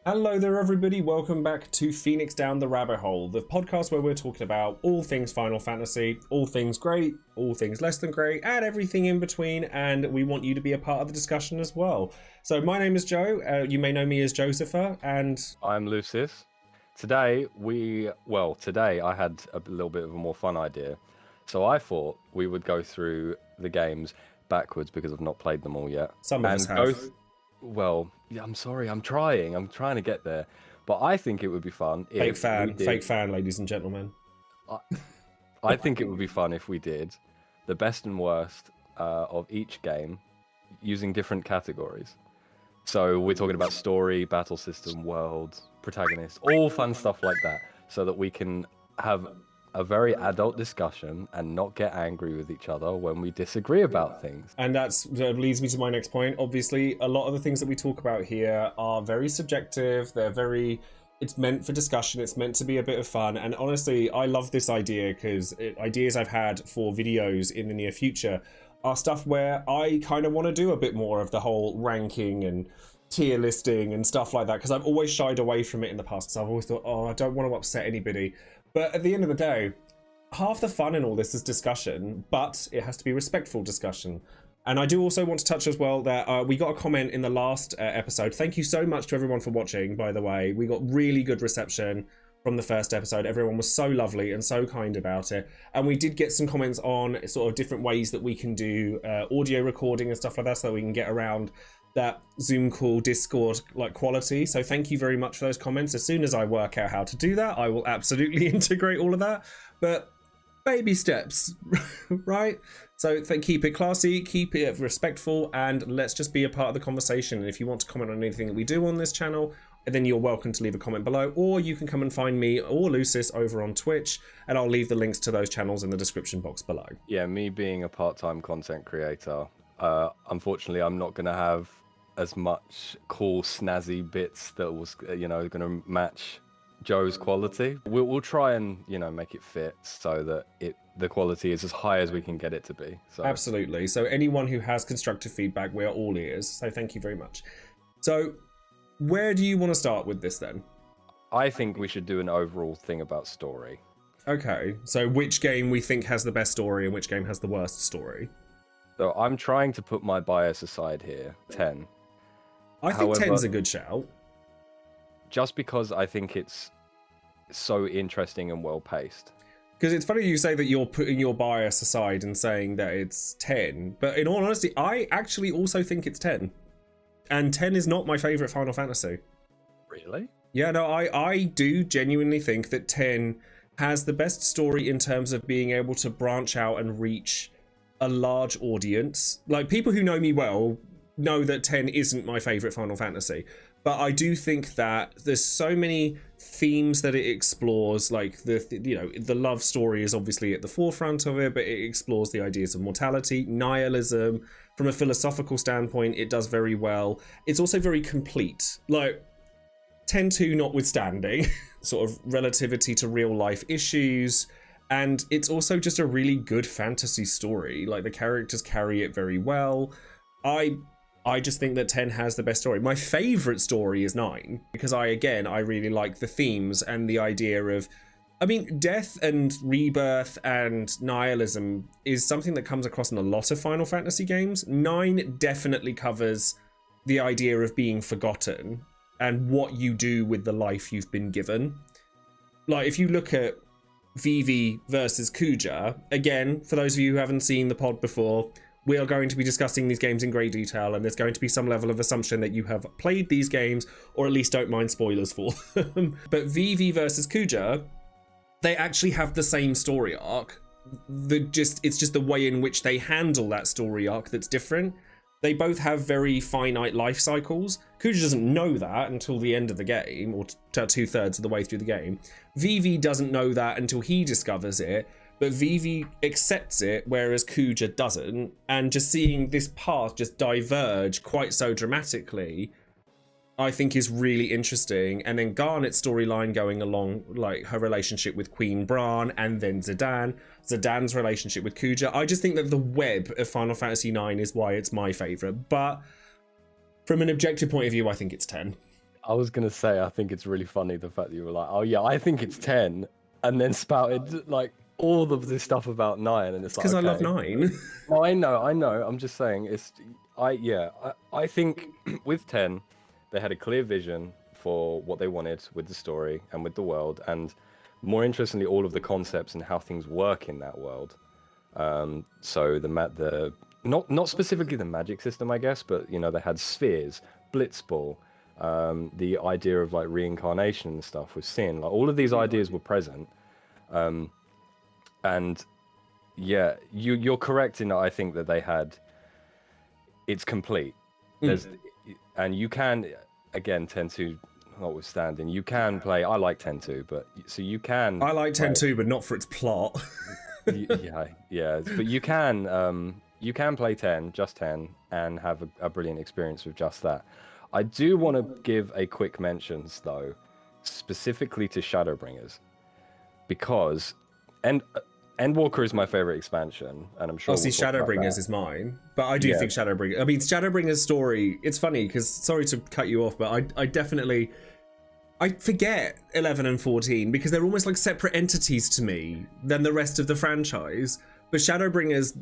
Hello there everybody, welcome back to Phoenix Down the Rabbit Hole, the podcast where we're talking about all things Final Fantasy, all things great, all things less than great, and everything in between, and we want you to be a part of the discussion as well. So my name is Joe, you may know me as Josepher, and... I'm Lucius. Today I had a little bit of a more fun idea. So I thought we would go through the games backwards because I've not played them all yet. Some of us have. Well, yeah, I'm sorry, I'm trying to get there. But I think it would be fun if Fake fan, ladies and gentlemen. I think it would be fun if we did the best and worst of each game using different categories. So we're talking about story, battle system, world, protagonist, all fun stuff like that, so that we can have a very adult discussion and not get angry with each other when we disagree about things. And that leads me to my next point. Obviously, a lot of the things that we talk about here are very subjective. It's meant for discussion. It's meant to be a bit of fun. And honestly, I love this idea because ideas I've had for videos in the near future are stuff where I kind of want to do a bit more of the whole ranking and tier listing and stuff like that, because I've always shied away from it in the past, because I've always thought, I don't want to upset anybody. But at the end of the day, half the fun in all this is discussion, but it has to be respectful discussion. And I do also want to touch as well that we got a comment in the last episode. Thank you so much to everyone for watching, by the way. We got really good reception from the first episode. Everyone was so lovely and so kind about it. And we did get some comments on sort of different ways that we can do audio recording and stuff like that, so that we can get around that Zoom call, Discord like quality. So thank you very much for those comments. As soon as I work out how to do that, I will absolutely integrate all of that. But baby steps, right? So keep it classy, keep it respectful, and let's just be a part of the conversation. And if you want to comment on anything that we do on this channel, then you're welcome to leave a comment below, or you can come and find me or Lucis over on Twitch, and I'll leave the links to those channels in the description box below. Yeah, me being a part-time content creator, unfortunately, I'm not going to have as much cool snazzy bits that was going to match Joe's quality. We'll try and make it fit so that the quality is as high as we can get it to be. So absolutely. So anyone who has constructive feedback, we're all ears, so thank you very much. So where do you want to start with this then? I think we should do an overall thing about story. Okay, so which game we think has the best story and which game has the worst story? So I'm trying to put my bias aside here. 10. I think 10's a good shout. Just because I think it's so interesting and well paced. Because it's funny you say that you're putting your bias aside and saying that it's 10, but in all honesty, I actually also think it's 10. And 10 is not my favourite Final Fantasy. Really? Yeah, no, I do genuinely think that 10 has the best story in terms of being able to branch out and reach a large audience. Like, people who know me well know that 10 isn't my favourite Final Fantasy. But I do think that there's so many themes that it explores, like the love story is obviously at the forefront of it, but it explores the ideas of mortality, nihilism. From a philosophical standpoint, it does very well. It's also very complete. Like, 10-2 notwithstanding, sort of relativity to real life issues. And it's also just a really good fantasy story. Like, the characters carry it very well. I just think that 10 has the best story. My favorite story is 9, because I really like the themes and the idea of, death and rebirth and nihilism is something that comes across in a lot of Final Fantasy games. 9 definitely covers the idea of being forgotten and what you do with the life you've been given. Like, if you look at Vivi versus Kuja, again, for those of you who haven't seen the pod before, we are going to be discussing these games in great detail, and there's going to be some level of assumption that you have played these games, or at least don't mind spoilers for them. But Vivi versus Kuja, they actually have the same story arc. It's just the way in which they handle that story arc that's different. They both have very finite life cycles. Kuja doesn't know that until the end of the game, or 2/3 of the way through the game. Vivi doesn't know that until he discovers it. But Vivi accepts it, whereas Kuja doesn't. And just seeing this path just diverge quite so dramatically, I think is really interesting. And then Garnet's storyline going along, like her relationship with Queen Bran, and then Zidane's relationship with Kuja. I just think that the web of Final Fantasy IX is why it's my favourite. But from an objective point of view, I think it's 10. I was gonna say, I think it's really funny the fact that you were like, "Oh yeah, I think it's 10," and then spouted like all of this stuff about 9, and it's like, Because I love okay. 9. No, I know. I'm just saying, I think with 10, they had a clear vision for what they wanted with the story and with the world, and more interestingly, all of the concepts and how things work in that world. So the not specifically the magic system, I guess, but you know, they had spheres, blitzball, the idea of like reincarnation and stuff with sin, like all of these ideas were present, and yeah, you're correct in that. I think that they had it's complete. There's and you can again 10-2 notwithstanding, you can play. I like 10-2, but so you can. I like 10-2, but not for its plot. yeah, but you can play 10, just 10, and have a brilliant experience with just that. I do want to give a quick mentions though, specifically to Shadowbringers, because Endwalker is my favorite expansion, and I'm sure. See, Shadowbringers is mine, but I do think Shadowbringers. I mean, Shadowbringers' story. It's funny because sorry to cut you off, but I definitely forget 11 and 14 because they're almost like separate entities to me than the rest of the franchise. But Shadowbringers,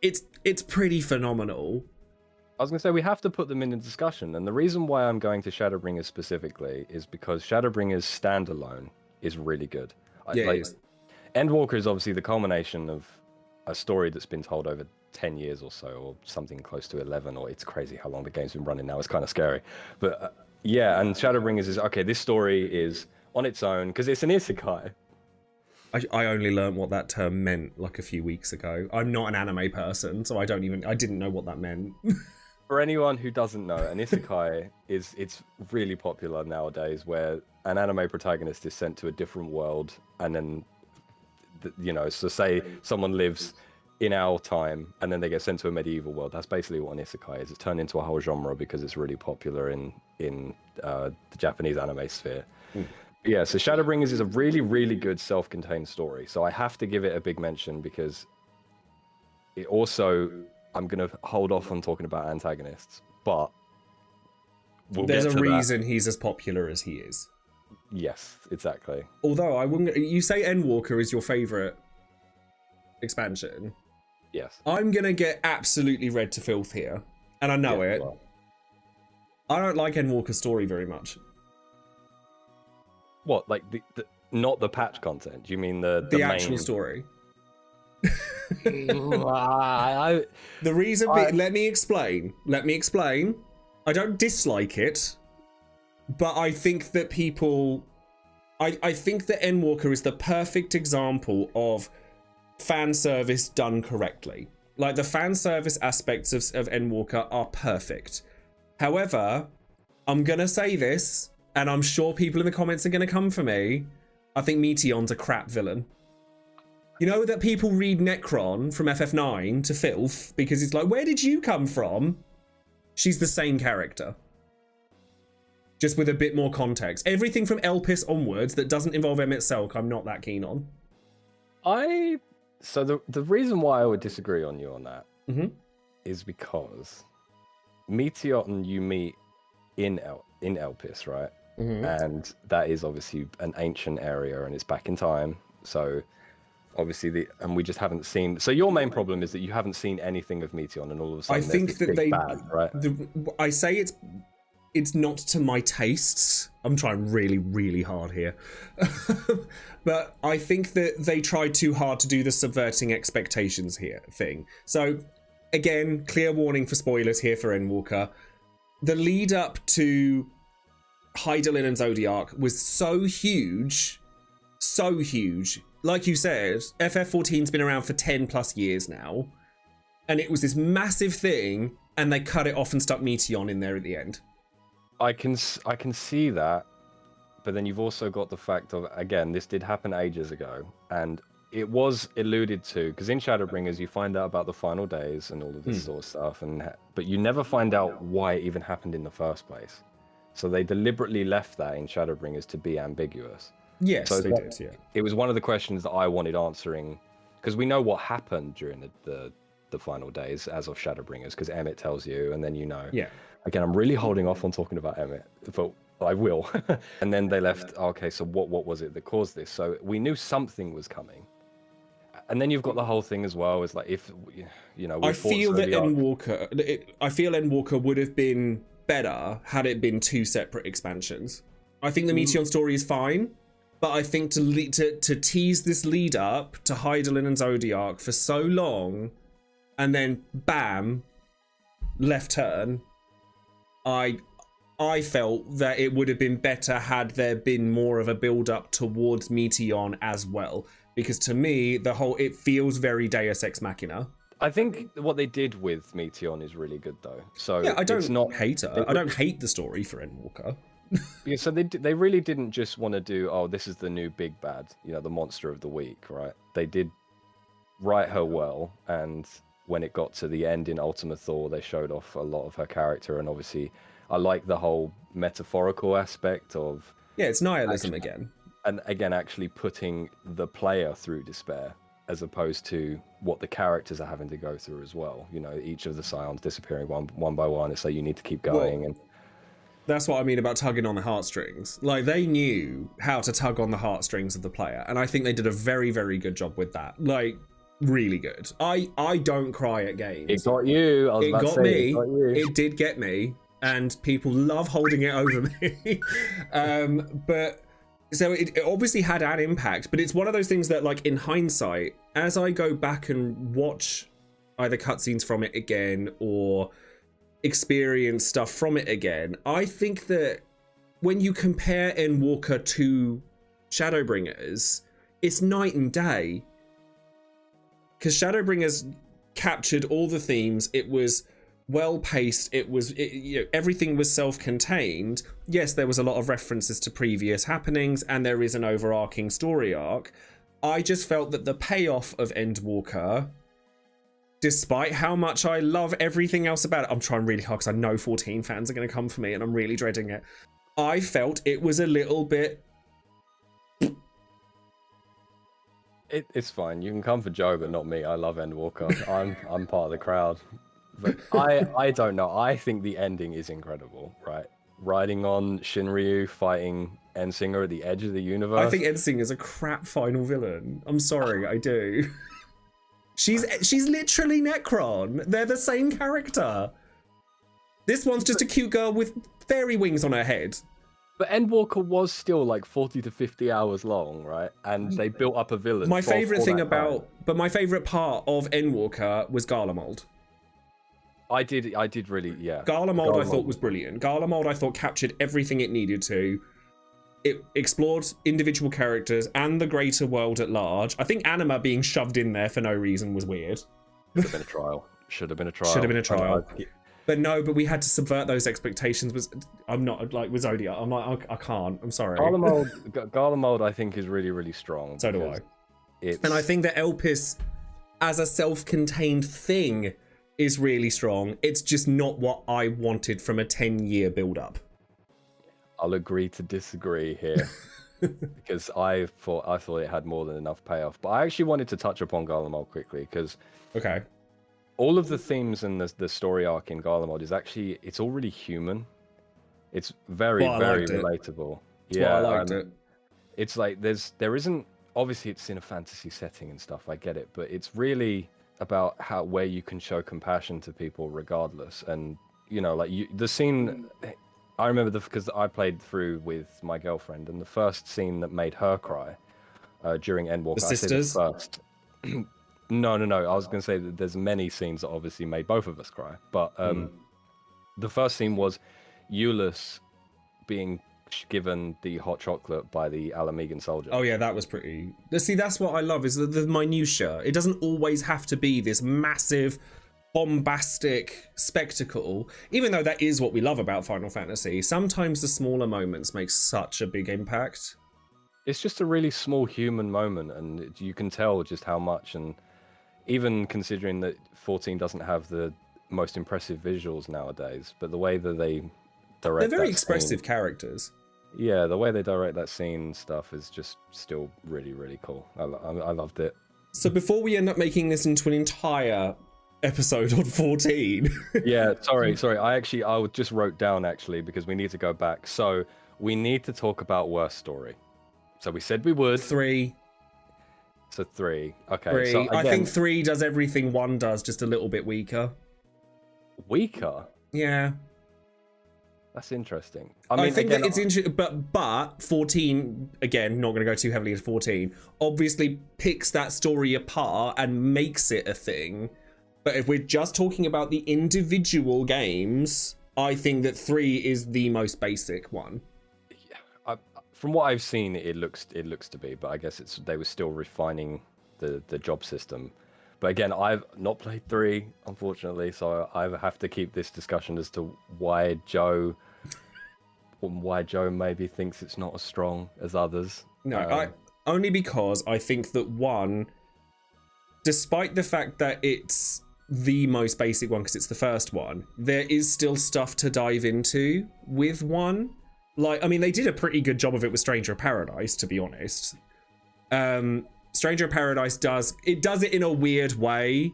it's pretty phenomenal. I was going to say we have to put them in the discussion, and the reason why I'm going to Shadowbringers specifically is because Shadowbringers standalone is really good. Yeah, it is. Endwalker is obviously the culmination of a story that's been told over 10 years or so, or something close to 11, or it's crazy how long the game's been running now. It's kind of scary. But yeah, and Shadowbringers is, okay, this story is on its own, because it's an isekai. I only learned what that term meant like a few weeks ago. I'm not an anime person, so I didn't know what that meant. For anyone who doesn't know, an isekai it's really popular nowadays, where an anime protagonist is sent to a different world, and then you know, so say someone lives in our time and then they get sent to a medieval world. That's basically what an isekai is. It's turned into a whole genre because it's really popular in the Japanese anime sphere. Yeah, so Shadowbringers is a really, really good self-contained story. So I have to give it a big mention because it also, I'm going to hold off on talking about antagonists, but there's a reason he's as popular as he is. Yes, exactly. Although I wouldn't. You say Endwalker is your favorite expansion. Yes. I'm gonna get absolutely read to filth here, and I know it. Well. I don't like Endwalker's story very much. What, like the not the patch content? Do you mean the actual main... story? The reason let me explain. I don't dislike it, but I think that people... I think that Endwalker is the perfect example of fan service done correctly. Like, the fan service aspects of Endwalker are perfect. However, I'm gonna say this, and I'm sure people in the comments are gonna come for me. I think Meteon's a crap villain. You know that people read Necron from FF9 to filth because it's like, where did you come from? She's the same character, just with a bit more context. Everything from Elpis onwards that doesn't involve Emmett Selk, I'm not that keen on. So the reason why I would disagree on you on that is because Meteon you meet in Elpis, right? And that is obviously an ancient area and it's back in time. So obviously we just haven't seen. So your main problem is that you haven't seen anything of Meteon, and all of a sudden I think that they bad, right? I say it's not to my tastes. I'm trying really, really hard here. But I think that they tried too hard to do the subverting expectations here thing. So, again, clear warning for spoilers here for Endwalker. The lead up to Hydaelyn and Zodiac was so huge. Like you said, FF14's been around for 10 plus years now. And it was this massive thing, and they cut it off and stuck Meteon in there at the end. I can see that, but then you've also got the fact of, again, this did happen ages ago, and it was alluded to, because in Shadowbringers you find out about the final days and all of this sort of stuff, but you never find out why it even happened in the first place. So they deliberately left that in Shadowbringers to be ambiguous. Yes, so they did, yeah. It was one of the questions that I wanted answering, because we know what happened during the final days as of Shadowbringers, because Emmett tells you, and then you know. Yeah. Again, I'm really holding off on talking about Emmett, but I will. And then they left, okay, so what was it that caused this? So we knew something was coming. And then you've got the whole thing as well, is like, if, you know, I feel that Endwalker would have been better had it been 2 separate expansions. I think the Meteion story is fine, but I think to tease this lead up to Hydaelyn and Zodiac for so long, and then bam, left turn, I felt that it would have been better had there been more of a build up towards Meteion as well, because to me it feels very Deus Ex Machina. I think what they did with Meteion is really good though. So yeah, I don't hate the story for Endwalker. Yeah, so they really didn't just want to do, oh, this is the new big bad, you know, the monster of the week, right? They did write her well, and when it got to the end in Ultima Thor, they showed off a lot of her character, and obviously I like the whole metaphorical aspect of... Yeah, it's nihilism again. And again, actually putting the player through despair, as opposed to what the characters are having to go through as well. You know, each of the Scions disappearing one by one. It's like you need to keep going. Well, that's what I mean about tugging on the heartstrings. Like, they knew how to tug on the heartstrings of the player, and I think they did a very, very good job with that. Like, really good. I don't cry at games. It got you. It got me. It did get me. And people love holding it over me. But so it obviously had an impact, but it's one of those things that, like, in hindsight, as I go back and watch either cutscenes from it again or experience stuff from it again, I think that when you compare Endwalker to Shadowbringers, it's night and day. Because Shadowbringers captured all the themes. It was well paced. Everything was self-contained. Yes, there was a lot of references to previous happenings, and there is an overarching story arc. I just felt that the payoff of Endwalker, despite how much I love everything else about it, I'm trying really hard because I know 14 fans are going to come for me, and I'm really dreading it. I felt it was a little bit... It's fine. You can come for Joe, but not me. I love Endwalker. I'm part of the crowd. But I don't know. I think the ending is incredible, right? Riding on Shinryu, fighting Endsinger at the edge of the universe. I think Endsinger's a crap final villain. I'm sorry, I do. She's literally Necron. They're the same character. This one's just a cute girl with fairy wings on her head. But Endwalker was still like 40 to 50 hours long, right? And they built up a villain. My favourite part of Endwalker was Garlemald. I did really, yeah. Garlemald I thought was brilliant. Garlemald I thought captured everything it needed to. It explored individual characters and the greater world at large. I think Anima being shoved in there for no reason was weird. Should have been a trial. But we had to subvert those expectations. I'm not like with Zodiac. I'm like, I can't. I'm sorry. Garlemald I think is really, really strong. So do I. And I think that Elpis as a self-contained thing is really strong. It's just not what I wanted from a 10-year build-up. I'll agree to disagree here. Because I thought it had more than enough payoff. But I actually wanted to touch upon Garlemald quickly, because all of the themes and the story arc in Garlemald is actually, it's all really human. It's very, very relatable. Yeah, I liked it. It's like there isn't, obviously it's in a fantasy setting and stuff, I get it, but it's really about where you can show compassion to people regardless. And you know, like the scene, I remember because I played through with my girlfriend, and the first scene that made her cry during Endwalker, the sisters. No. I was going to say that there's many scenes that obviously made both of us cry, but the first scene was Euless being given the hot chocolate by the Alamegan soldier. Oh yeah, that was pretty... See, that's what I love, is the minutiae. It doesn't always have to be this massive, bombastic spectacle, even though that is what we love about Final Fantasy. Sometimes the smaller moments make such a big impact. It's just a really small human moment, and you can tell just how much, and even considering that 14 doesn't have the most impressive visuals nowadays, but the way that they direct, they're very expressive characters. Yeah, the way they direct that scene stuff is just still really, really cool. I loved it. So before we end up making this into an entire episode on 14... Yeah, sorry. I just wrote down, actually, because we need to go back. So we need to talk about worst story. So we said we would. 3. So 3. Okay. 3. So again, I think 3 does everything 1 does, just a little bit weaker. Weaker? Yeah. That's interesting. I think again, that it's interesting, but 14, again, not going to go too heavily into 14, obviously picks that story apart and makes it a thing. But if we're just talking about the individual games, I think that 3 is the most basic one. Yeah, from what I've seen, it looks to be, but I guess they were still refining the job system. But again, I've not played 3, unfortunately, so I have to keep this discussion as to why Joe maybe thinks it's not as strong as others. No, only because I think that 1, despite the fact that it's the most basic one because it's the first one, there is still stuff to dive into with 1. Like, I mean, they did a pretty good job of it with Stranger of Paradise, to be honest. Stranger of Paradise does it in a weird way,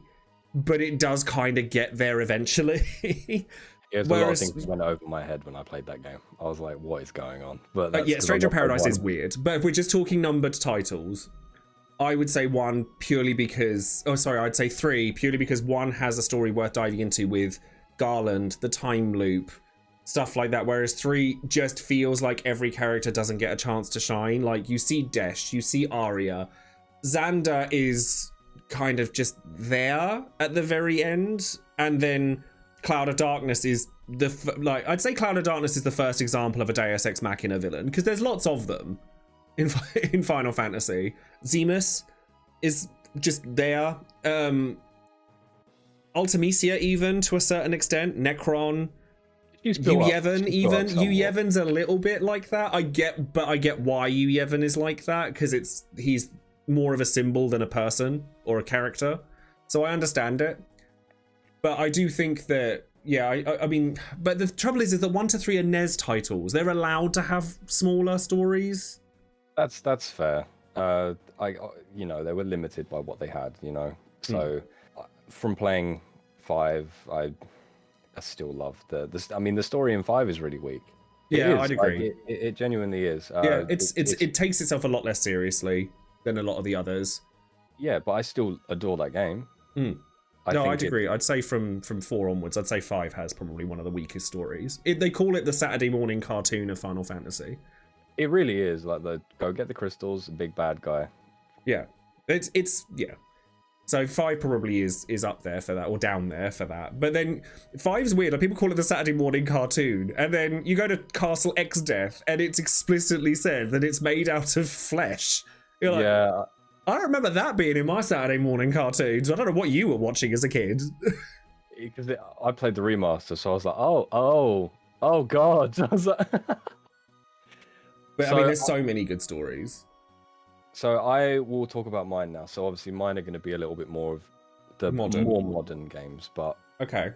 but it does kind of get there eventually. There's a lot of things that went over my head when I played that game. I was like, what is going on? But yeah, Stranger of Paradise is weird. But if we're just talking numbered titles, I would say 1 purely because... Oh, sorry, I'd say 3 purely because 1 has a story worth diving into with Garland, the time loop, stuff like that. Whereas 3 just feels like every character doesn't get a chance to shine. Like, you see Desh, you see Arya. Xander is kind of just there at the very end. And then Cloud of Darkness is I'd say Cloud of Darkness is the first example of a Deus Ex Machina villain, because there's lots of them in Final Fantasy. Zemus is just there. Ultimisia, even to a certain extent. Necron. Yu Yevon's a little bit like that. I get why Yu Yevon is like that, because he's more of a symbol than a person or a character. So I understand it. But I do think that, yeah, I mean, but the trouble is that 1 to 3 are NES titles. They're allowed to have smaller stories. That's fair. They were limited by what they had, So from playing 5, I still love the story in 5 is really weak. I'd agree. It genuinely is. It takes itself a lot less seriously than a lot of the others. Yeah, but I still adore that game. I'd agree. I'd say from 4 onwards, I'd say 5 has probably one of the weakest stories. They call it the Saturday morning cartoon of Final Fantasy. It really is, like the go get the crystals, big bad guy. Yeah, it's yeah. So 5 probably is up there for that, or down there for that. But then 5's weird. Like, people call it the Saturday morning cartoon, and then you go to Castle Exdeath, and it's explicitly said that it's made out of flesh. You're like, yeah. I don't remember that being in my Saturday morning cartoons. I don't know what you were watching as a kid. Because I played the remaster, so I was like, oh god. I was like... But I mean, there's so many good stories. So I will talk about mine now. So obviously mine are going to be a little bit more of the more modern games, but okay.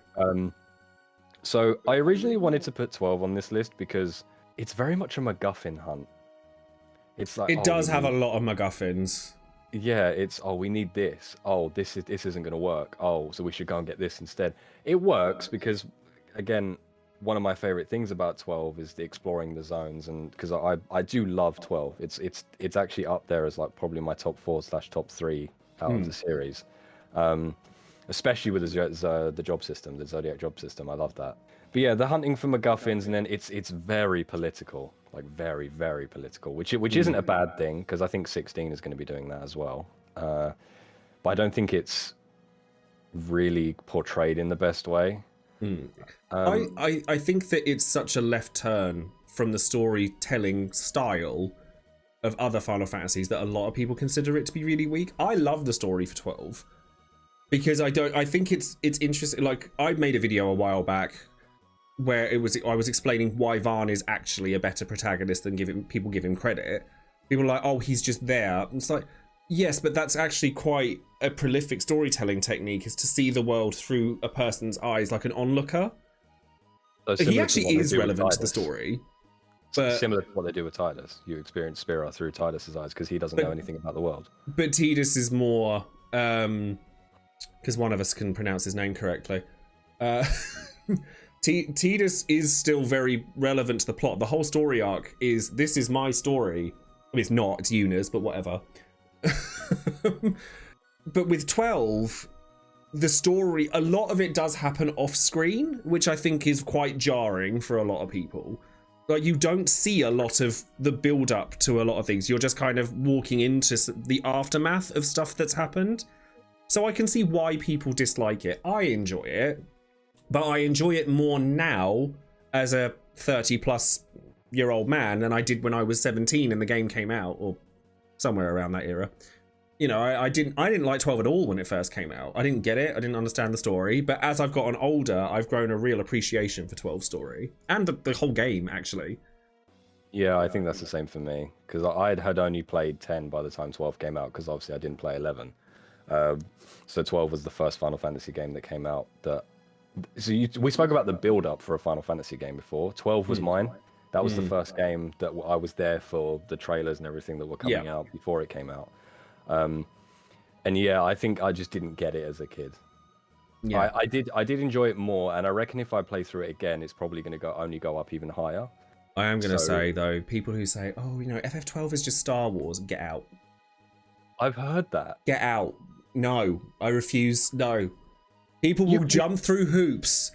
So I originally wanted to put 12 on this list because it's very much a MacGuffin hunt. It's like it does have a lot of MacGuffins. Yeah, it's we need this. This isn't going to work. So we should go and get this instead. It works because, again, one of my favorite things about 12 is the exploring the zones, and because I do love 12. It's actually up there as like probably my top 4/top 3 out of the series, especially with the job system, the Zodiac job system. I love that. But yeah, the hunting for MacGuffins, and then it's very political, like very, very political, which isn't a bad thing, because I think 16 is going to be doing that as well. But I don't think it's really portrayed in the best way. I think that it's such a left turn from the storytelling style of other Final Fantasies that a lot of people consider it to be really weak. I love the story for 12 because I think it's interesting. Like, I made a video a while back where I was explaining why Varn is actually a better protagonist than people give him credit. People are like, oh, he's just there. It's like, yes, but that's actually quite a prolific storytelling technique, is to see the world through a person's eyes, like an onlooker. He actually is relevant to the story. But similar to what they do with Tidus. You experience Spira through Tidus's eyes because he doesn't know anything about the world. But Tidus is more, because one of us can pronounce his name correctly. Tidus is still very relevant to the plot. The whole story arc is, this is my story. I mean, it's not, it's Yuna's, but whatever. But with 12, the story, a lot of it does happen off screen, which I think is quite jarring for a lot of people. Like, you don't see a lot of the build up to a lot of things. You're just kind of walking into the aftermath of stuff that's happened. So I can see why people dislike it. I enjoy it, but I enjoy it more now as a 30-plus-year-old man than I did when I was 17 and the game came out, or somewhere around that era. You know, I didn't like 12 at all when it first came out. I didn't get it. I didn't understand the story. But as I've gotten older, I've grown a real appreciation for 12's story and the whole game, actually. Yeah, I think that's the same for me, because I had only played 10 by the time 12 came out, because obviously I didn't play 11. So 12 was the first Final Fantasy game that came out. We spoke about the build-up for a Final Fantasy game before. 12 was mine. That was the first game that I was there for, the trailers and everything that were coming out before it came out. And yeah, I think I just didn't get it as a kid. Yeah, I did enjoy it more, and I reckon if I play through it again, it's probably going to only go up even higher. I am going to say, though, people who say, oh, you know, FF12 is just Star Wars, get out. I've heard that. Get out. No, I refuse. No. People will jump through hoops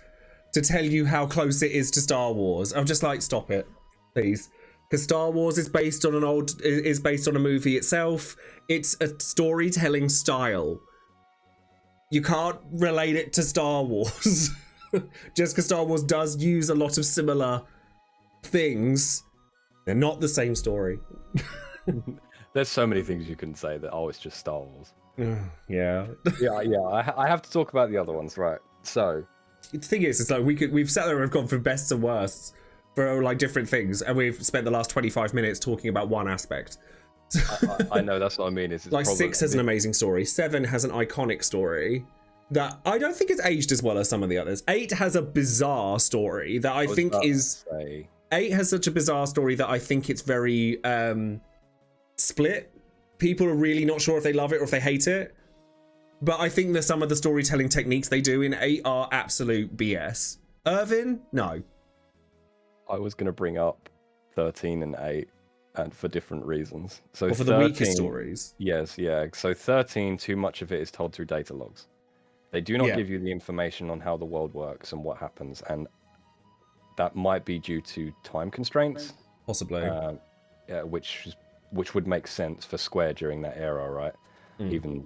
to tell you how close it is to Star Wars. I'm just like, stop it, please. Because Star Wars is based on a movie itself. It's a storytelling style. You can't relate it to Star Wars. Just because Star Wars does use a lot of similar things, they're not the same story. There's so many things you can say that, oh, it's just Star Wars. Yeah. I have to talk about the other ones, right? So the thing is, it's like we've sat there and we've gone from bests and worsts for like different things, and we've spent the last 25 minutes talking about one aspect. I know, that's what I mean. It's like 6 has an amazing story. 7 has an iconic story that I don't think it's aged as well as some of the others. 8 has a bizarre story that I think is... 8 has such a bizarre story that I think it's very split. People are really not sure if they love it or if they hate it. But I think that some of the storytelling techniques they do in 8 are absolute BS. Irvin? No. I was going to bring up 13 and 8, and for different reasons. So for 13, the weakest stories. Yes, yeah. So 13, too much of it is told through data logs. They do not give you the information on how the world works and what happens, and that might be due to time constraints. Possibly. Which would make sense for Square during that era, right? Even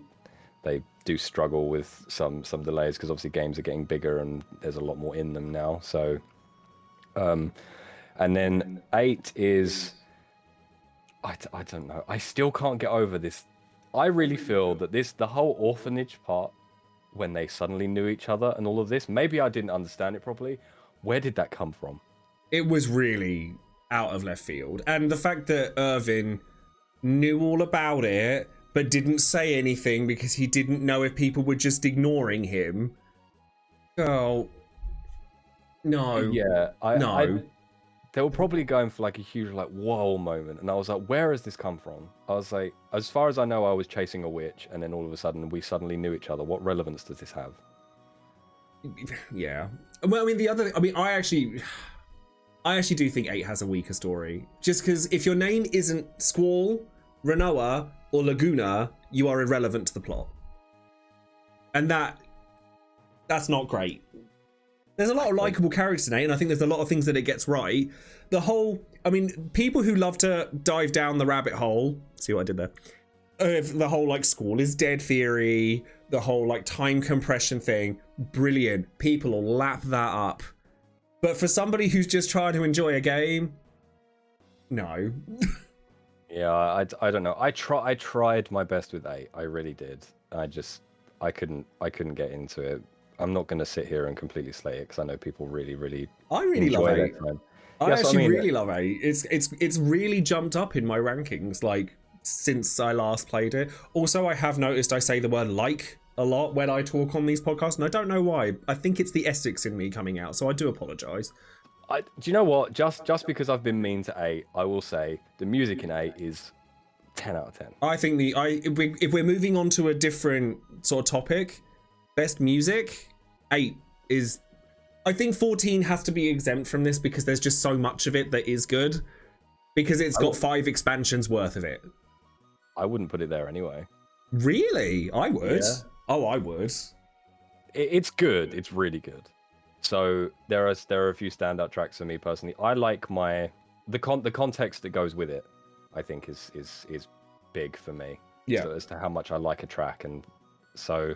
they do struggle with some delays, because obviously games are getting bigger and there's a lot more in them now. So, and then 8 is... I don't know. I still can't get over this. I really feel that the whole orphanage part, when they suddenly knew each other and all of this, maybe I didn't understand it properly. Where did that come from? It was really out of left field. And the fact that Irvin knew all about it, but didn't say anything because he didn't know if people were just ignoring him. Oh, no. Yeah, they were probably going for like a huge like whoa moment, and I was like, where has this come from? I was like, as far as I know, I was chasing a witch, and then all of a sudden we suddenly knew each other. What relevance does this have? Yeah, well, I actually do think 8 has a weaker story, just because if your name isn't Squall, Renoa, or Laguna, you are irrelevant to the plot, and that's not great. There's a lot of likable characters in 8, and I think there's a lot of things that it gets right. People who love to dive down the rabbit hole, see what I did there? The whole, like, Squall is dead theory, the whole, like, time compression thing, brilliant. People will lap that up. But for somebody who's just trying to enjoy a game, no. Yeah, I don't know. I tried my best with 8. I really did. I couldn't get into it. I'm not going to sit here and completely slay it, because I know people really I really love 8. I really love 8. It's really jumped up in my rankings, like, since I last played it. Also, I have noticed I say the word like a lot when I talk on these podcasts, and I don't know why. I think it's the Essex in me coming out, so I do apologise. Do you know what? Just because I've been mean to 8, I will say the music in 8 is 10 out of 10. I think if we're moving on to a different sort of topic, best music, 8 is I think 14 has to be exempt from this because there's just so much of it that is good. Because it's got 5 expansions worth of it. I wouldn't put it there anyway. Really? I would. Yeah. Oh, I would. It's good. It's really good. So there are a few standout tracks for me personally. I like the context that goes with it. I think is big for me. Yeah. So as to how much I like a track, and so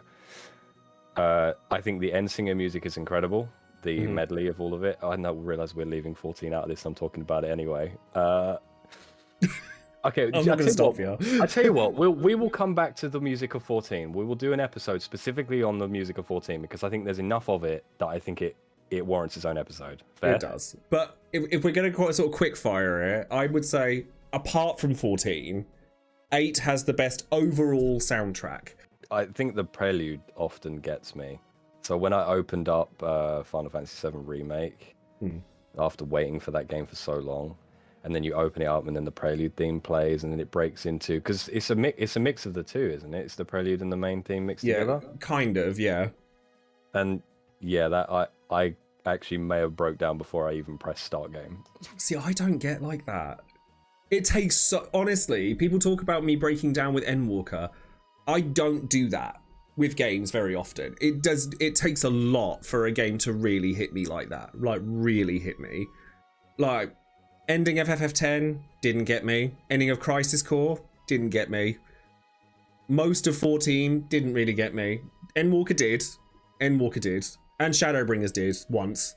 I think the end singer music is incredible. The medley of all of it. I now realize we're leaving 14 out of this. I'm talking about it anyway. Okay, I'm not going to stop you. I tell you what, we will come back to the music of 14. We will do an episode specifically on the music of 14 because I think there's enough of it that I think it warrants its own episode. Fair? It does. But if we're going to quite sort of quick fire it, I would say apart from 14, 8 has the best overall soundtrack. I think the prelude often gets me. So when I opened up Final Fantasy VII Remake, after waiting for that game for so long, and then you open it up and then the prelude theme plays and then it breaks into, because it's a mix of the two, isn't it? It's the prelude and the main theme mixed together. Kind of, yeah. And yeah, that I actually may have broke down before I even pressed start game. See, I don't get like that. It takes so, honestly, people talk about me breaking down with Endwalker. I don't do that with games very often. It takes a lot for a game to really hit me like that. Like really hit me. Like ending of FF10 didn't get me. Ending of Crisis Core didn't get me. Most of 14 didn't really get me. Endwalker did. And Shadowbringers did once.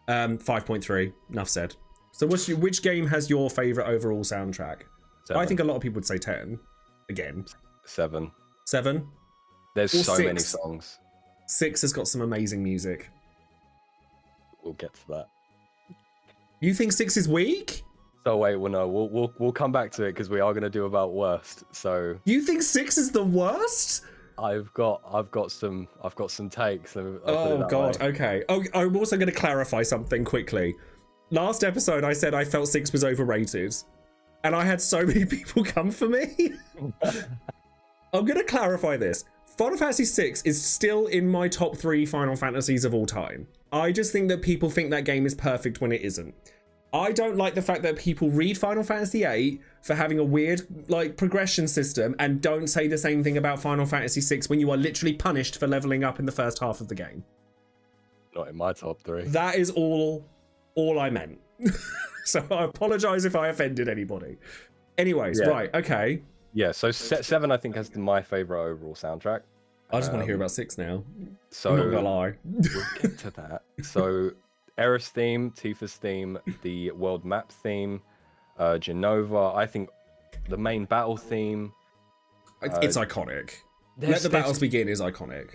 5.3. Enough said. So which game has your favourite overall soundtrack? 7. I think a lot of people would say 10. Again. 7. 7? There's Or so 6. many songs. 6 has got some amazing music. We'll get to that. You think 6 is weak? So wait, well no, we'll come back to it because we are going to do about worst. So You think 6 is the worst? I've got some takes. Oh god, okay. Oh, I'm also going to clarify something quickly. Last episode I said I felt 6 was overrated. And I had so many people come for me. I'm going to clarify this. Final Fantasy VI is still in my top 3 Final Fantasies of all time. I just think that people think that game is perfect when it isn't. I don't like the fact that people read Final Fantasy VIII for having a weird like progression system and don't say the same thing about Final Fantasy VI when you are literally punished for leveling up in the first half of the game. Not in my top 3. That is all I meant. So I apologize if I offended anybody. Anyways, Yeah. right, okay. Yeah, so 7 I think has my favorite overall soundtrack. I just want to hear about 6 now. So I'm not gonna lie. we'll get to that. So Eris theme, Tifa's theme, the world map theme, Genova. I think the main battle theme. It's iconic. Let the battles begin is iconic.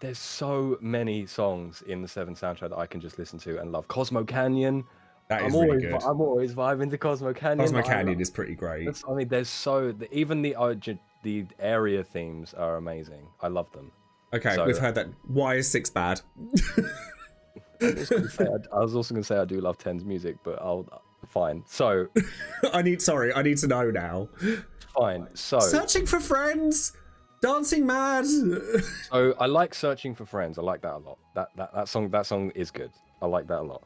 There's so many songs in the 7 soundtrack that I can just listen to and love. Cosmo Canyon. That is really good. I'm always vibing to Cosmo Canyon. Cosmo Canyon is pretty great. I mean, even the area themes are amazing. I love them. Okay, So- we've heard that. Why is 6 bad? I was also going to say I do love 10's music, but fine. So I need to know now. fine. So Searching for Friends, Dancing Mad. So I like Searching for Friends. I like that a lot. That song is good. I like that a lot.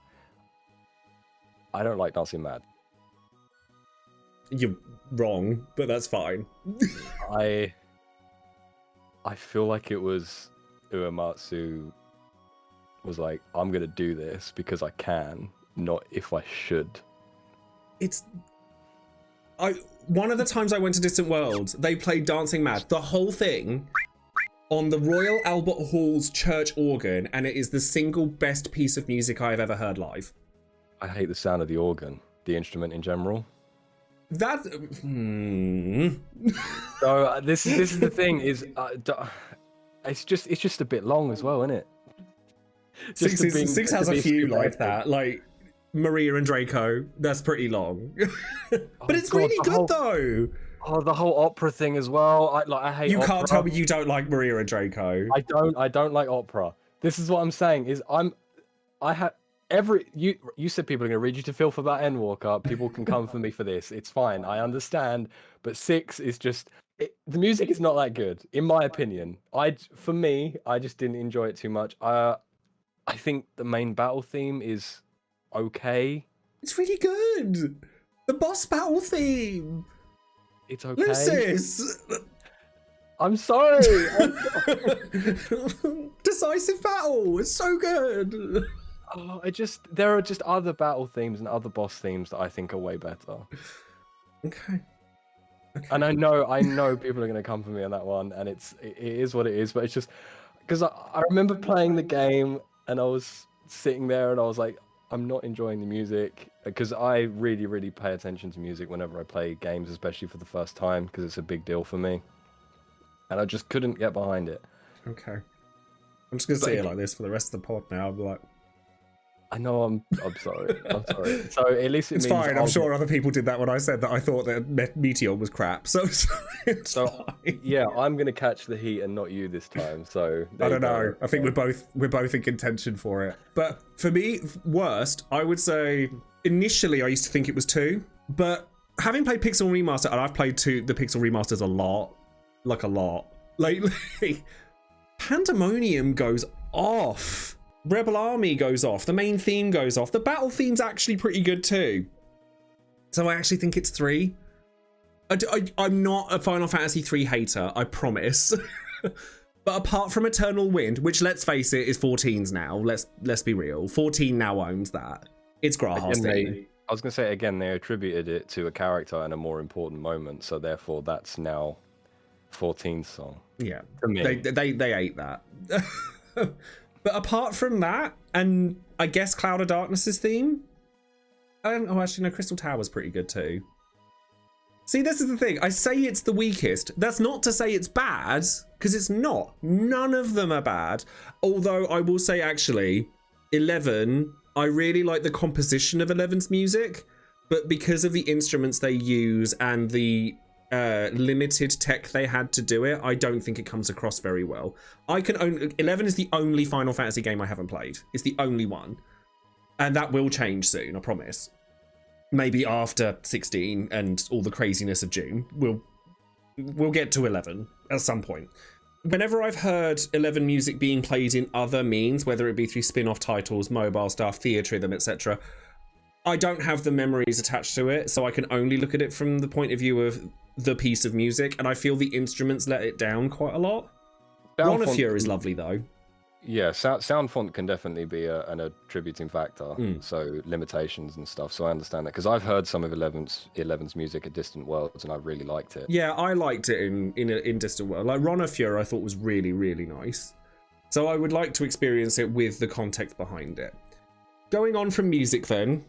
I don't like Dancing Mad. You're wrong, but that's fine. I feel like it was Uematsu was like, I'm gonna do this because I can, not if I should. One of the times I went to Distant Worlds, they played Dancing Mad, the whole thing, on the Royal Albert Hall's church organ, and it is the single best piece of music I have ever heard live. I hate the sound of the organ, the instrument in general. That. So this is the thing is, it's just a bit long as well, isn't it? 6 has a few like that, like Maria and Draco. That's pretty long, but it's really good though. Oh, the whole opera thing as well. I hate. You opera. can't tell me you don't like Maria and Draco. I don't like opera. This is what I'm saying. You said people are going to read you to filth about Endwalker. People can come for me for this. It's fine. I understand. But 6 is just the music is not that good, in my opinion. For me, I just didn't enjoy it too much. I think the main battle theme is okay. It's really good. The boss battle theme. It's okay. Lucis. I'm sorry. Decisive battle. It's so good. Oh, there are just other battle themes and other boss themes that I think are way better. Okay. And I know people are going to come for me on that one, and it is what it is. But it's just because I remember playing the game and I was sitting there and I was like, I'm not enjoying the music, because I really, really pay attention to music whenever I play games, especially for the first time, because it's a big deal for me. And I just couldn't get behind it. Okay. I'm just gonna say it like this for the rest of the pod now. I'll be like, I know I'm sorry. I'm sorry. So at least it's means fine. I'm sure other people did that when I said that I thought that Meteor was crap. So fine. Yeah, I'm gonna catch the heat and not you this time. So I don't know. I think we're both in contention for it. But for me, worst, I would say initially I used to think it was 2, but having played Pixel Remaster, and I've played the Pixel Remasters a lot lately. Pandemonium goes off. Rebel Army goes off. The main theme goes off. The battle theme's actually pretty good too. So I actually think it's 3. I'm not a Final Fantasy 3 hater, I promise. But apart from Eternal Wind, which, let's face it, is 14's now. Let's be real. 14 now owns that. It's Graha's theme. I was going to say, again, they attributed it to a character and a more important moment, so therefore that's now 14's song. Yeah, to me. They ate that. But apart from that, and I guess Cloud of Darkness's theme, actually no, Crystal Tower's pretty good too. See, this is the thing. I say it's the weakest. That's not to say it's bad, because it's not. None of them are bad. Although I will say, actually, 11, I really like the composition of 11's music, but because of the instruments they use and the limited tech they had to do it, I don't think it comes across very well. 11 is the only Final Fantasy game I haven't played. It's the only one. And that will change soon, I promise. Maybe after 16 and all the craziness of June, we'll get to 11 at some point. Whenever I've heard 11 music being played in other means, whether it be through spin-off titles, mobile stuff, theatre rhythm, etc., I don't have the memories attached to it, so I can only look at it from the point of view of the piece of music, and I feel the instruments let it down quite a lot. Ronafure is lovely though. Yeah, sound font can definitely be an attributing factor, so limitations and stuff. So I understand that, because I've heard some of 11's music at Distant Worlds, and I really liked it. Yeah, I liked it in Distant Worlds. Like Ronafure, I thought was really, really nice. So I would like to experience it with the context behind it. Going on from music then.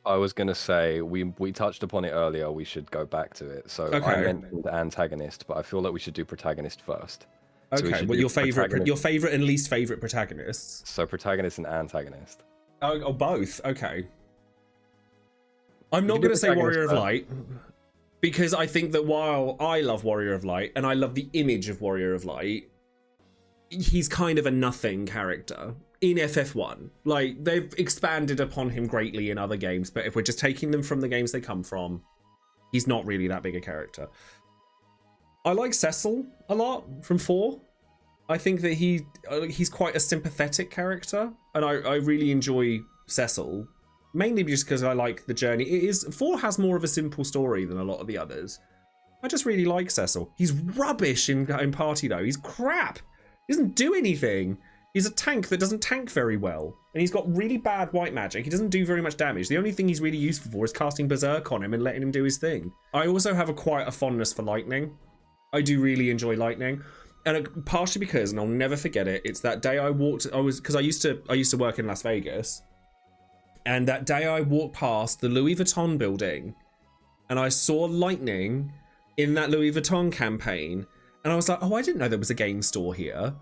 I was going to say, we touched upon it earlier, we should go back to it. So okay. I mentioned Antagonist, but I feel like we should do Protagonist first. Okay, well, your favorite and least favorite protagonists. So Protagonist and Antagonist. Oh, both. Okay. I'm not going to say Warrior of Light, because I think that while I love Warrior of Light and I love the image of Warrior of Light, he's kind of a nothing character in FF1. Like, they've expanded upon him greatly in other games, but if we're just taking them from the games they come from, he's not really that big a character. I like Cecil a lot from 4. I think that he's quite a sympathetic character, and I really enjoy Cecil, mainly just because I like the journey. 4 has more of a simple story than a lot of the others. I just really like Cecil. He's rubbish in Party though. He's crap. He doesn't do anything. He's a tank that doesn't tank very well, and he's got really bad white magic. He doesn't do very much damage. The only thing he's really useful for is casting Berserk on him and letting him do his thing. I also have quite a fondness for Lightning. I do really enjoy Lightning, and partially because, and I'll never forget it, it's that day because I used to work in Las Vegas, and that day I walked past the Louis Vuitton building, and I saw Lightning in that Louis Vuitton campaign, and I was like, oh, I didn't know there was a game store here.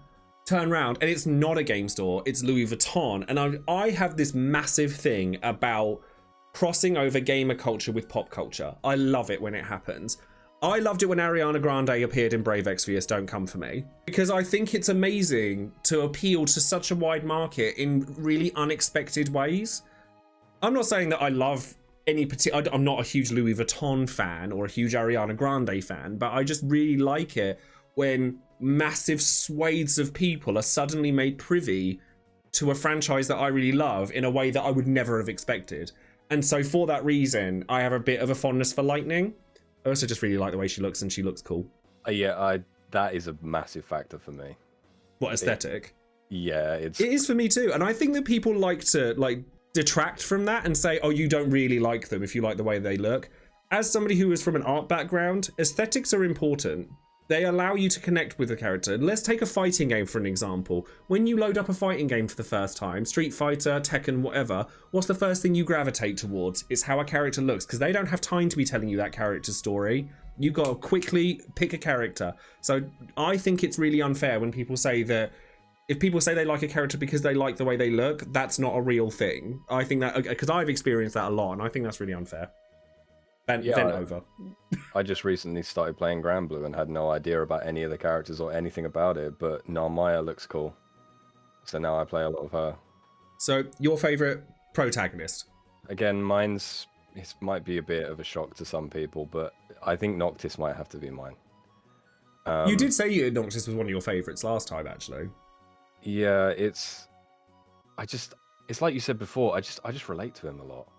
Turn around, and it's not a game store, it's Louis Vuitton, and I have this massive thing about crossing over gamer culture with pop culture. I love it when it happens. I loved it when Ariana Grande appeared in Brave Exvius Don't Come For Me, because I think it's amazing to appeal to such a wide market in really unexpected ways. I'm not saying that I love any particular... I'm not a huge Louis Vuitton fan or a huge Ariana Grande fan, but I just really like it when massive swathes of people are suddenly made privy to a franchise that I really love in a way that I would never have expected. And so for that reason, I have a bit of a fondness for Lightning. I also just really like the way she looks, and she looks cool. That is a massive factor for me. What, aesthetic? It is for me too. And I think that people like to detract from that and say, oh, you don't really like them if you like the way they look. As somebody who is from an art background, aesthetics are important. They allow you to connect with the character. Let's take a fighting game for an example. When you load up a fighting game for the first time, Street Fighter, Tekken, whatever, what's the first thing you gravitate towards? It's how a character looks, because they don't have time to be telling you that character's story. You've got to quickly pick a character. So I think it's really unfair when people say that if people say they like a character because they like the way they look, that's not a real thing. I think that, because I've experienced that a lot, and I think that's really unfair. Over. I just recently started playing Grand Blue and had no idea about any of the characters or anything about it, but Narmaya looks cool. So now I play a lot of her. So your favourite protagonist? Again, it might be a bit of a shock to some people, but I think Noctis might have to be mine. You did say Noctis was one of your favourites last time, actually. Yeah, it's like you said before, I just relate to him a lot.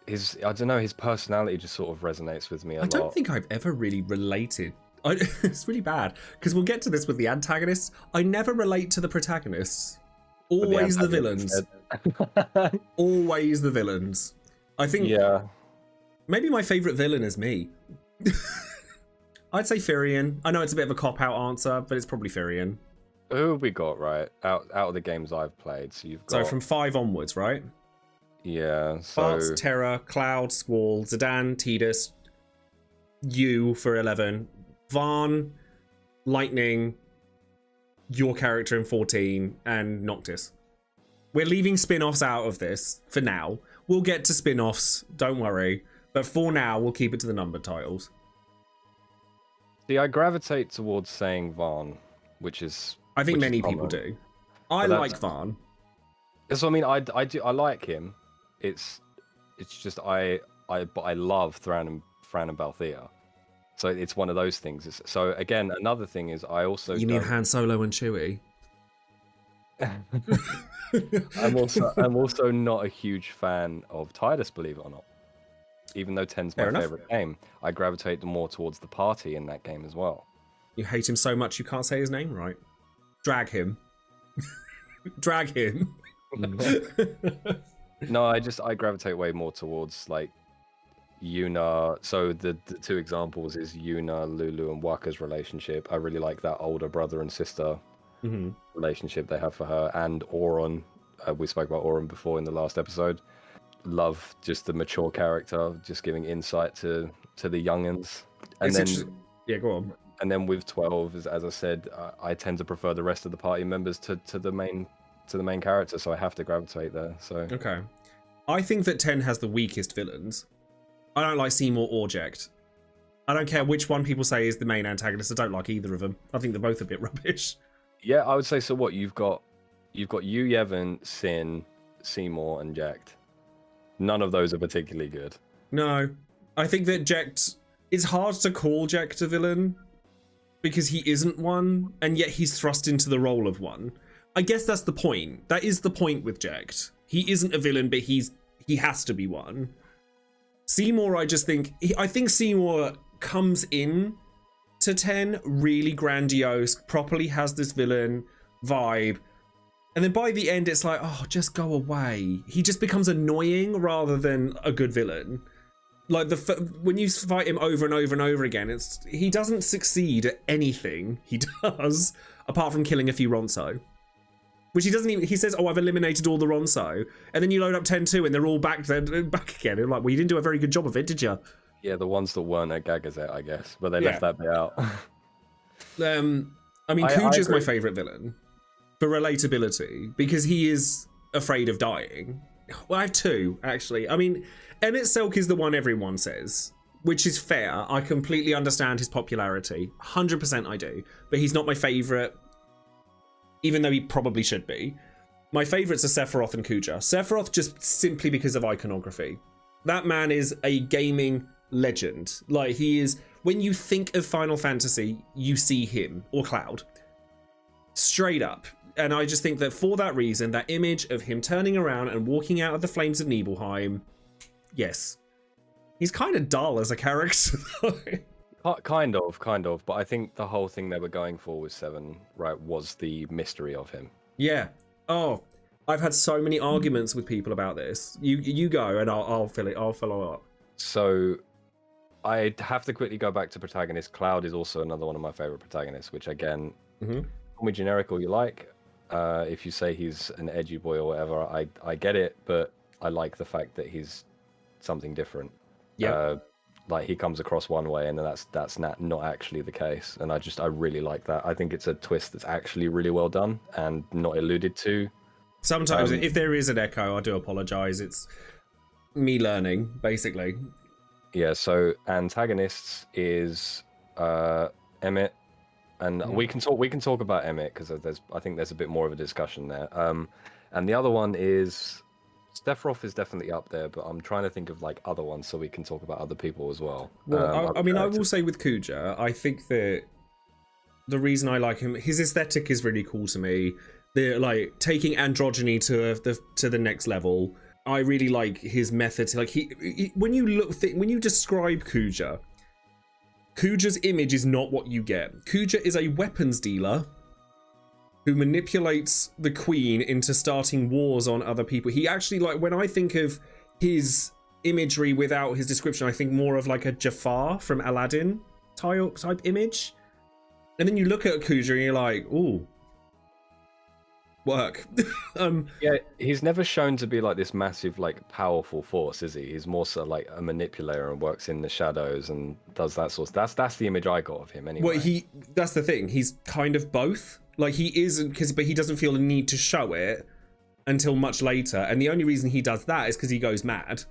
I don't know, his personality just sort of resonates with me a lot. I don't think I've ever really related. It's really bad, because we'll get to this with the antagonists. I never relate to the protagonists. Always the villains. Always the villains. I think maybe my favourite villain is me. I'd say Firion. I know it's a bit of a cop-out answer, but it's probably Firion. Who have we got, right? Out of the games I've played, so you've got... So from 5 onwards, right? Yeah, so... Bart's, Terra, Cloud, Squall, Zidane, Tidus, you for 11, Varn, Lightning, your character in 14, and Noctis. We're leaving spin-offs out of this for now. We'll get to spin-offs, don't worry. But for now, we'll keep it to the numbered titles. See, I gravitate towards saying Varn, which is... I think many people do. I like Varn. So I mean, I like him. It's just I love Thran and Balthea. So it's one of those things. So again, another thing is I also... You mean Han Solo and Chewie? I'm also not a huge fan of Tidus, believe it or not. Even though 10's my favorite game, I gravitate more towards the party in that game as well. You hate him so much you can't say his name right. Drag him. Drag him. No, I gravitate way more towards like Yuna. So the two examples is Yuna, Lulu, and Waka's relationship. I really like that older brother and sister relationship they have for her, and Auron. We spoke about Auron before in the last episode. Love just the mature character, just giving insight to the youngins. And then go on. And then with 12, as I said, I tend to prefer the rest of the party members to the main character, so I have to gravitate there. So okay, I think that 10 has the weakest villains. I don't like Seymour or Jecht. I don't care which one people say is the main antagonist. I don't like either of them. I think they're both a bit rubbish. Yeah, I would say so. What you've got Yu Yevon, Sin, Seymour, and Jecht. None of those are particularly good. No, I think that Jecht... It's hard to call Jecht a villain because he isn't one, and yet he's thrust into the role of one. I guess that's the point. That is the point with Jecht. He isn't a villain, but he has to be one. Seymour, I think Seymour comes in to 10 really grandiose, properly has this villain vibe, and then by the end it's like, oh, just go away. He just becomes annoying rather than a good villain. Like when you fight him over and over and over again, he doesn't succeed at anything he does apart from killing a few Ronso. Which he doesn't even... He says, oh, I've eliminated all the Ronso. And then you load up 10-2 and they're all back again. You're like, well, you didn't do a very good job of it, did you? Yeah, the ones that weren't at Gagazette, I guess. But they left that bit out. I mean, Kuja's my favourite villain. For relatability. Because he is afraid of dying. Well, I have two, actually. I mean, Emmett Selk is the one everyone says. Which is fair. I completely understand his popularity. 100% I do. But he's not my favourite. Even though he probably should be. My favourites are Sephiroth and Kuja. Sephiroth just simply because of iconography. That man is a gaming legend. Like, he is... When you think of Final Fantasy, you see him. Or Cloud. Straight up. And I just think that for that reason, that image of him turning around and walking out of the flames of Nibelheim, yes. He's kind of dull as a character, though. Kind of. But I think the whole thing they were going for with 7, right, was the mystery of him. Yeah. Oh, I've had so many arguments with people about this. You go, and I'll follow up. So I have to quickly go back to Protagonist. Cloud is also another one of my favorite protagonists, which again, call me generic all you like. If you say he's an edgy boy or whatever, I get it, but I like the fact that he's something different. Yeah. Like he comes across one way, and then that's not actually the case. And I really like that. I think it's a twist that's actually really well done and not alluded to. Sometimes, if there is an echo, I do apologize. It's me learning, basically. Yeah. So antagonists is Emmett, and we can talk about Emmett because I think there's a bit more of a discussion there. And the other one is Sephiroth is definitely up there, but I'm trying to think of like other ones so we can talk about other people as well. Well, I will say with Kuja, I think that the reason I like him, his aesthetic is really cool to me. They're like taking androgyny to the next level. I really like his methods. Like when you describe Kuja, Kuja's image is not what you get. Kuja is a weapons dealer who manipulates the queen into starting wars on other people. He actually, like, when I think of his imagery without his description, I think more of like a Jafar from Aladdin type image. And then you look at Kuja and you're like, ooh, work. Yeah, he's never shown to be like this massive, like, powerful force, is he? He's more so like a manipulator and works in the shadows and does that sort of. That's the image I got of him anyway. Well, that's the thing. He's kind of both. Like he isn't, but he doesn't feel the need to show it until much later. And the only reason he does that is because he goes mad.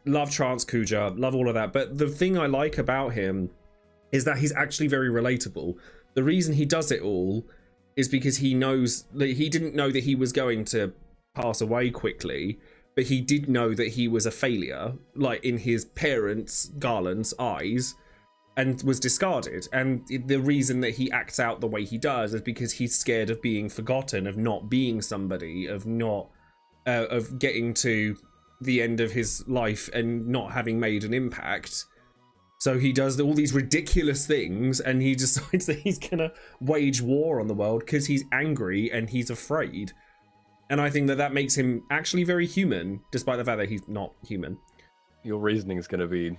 Love Trance Kuja, love all of that. But the thing I like about him is that he's actually very relatable. The reason he does it all is because he knows that he didn't know that he was going to pass away quickly, but he did know that he was a failure, like in his parents, Garland's eyes, and was discarded. And the reason that he acts out the way he does is because he's scared of being forgotten, of not being somebody, of getting to the end of his life and not having made an impact. So he does all these ridiculous things, and he decides that he's gonna wage war on the world because he's angry and he's afraid. And I think that makes him actually very human, despite the fact that he's not human. Your reasoning is going to be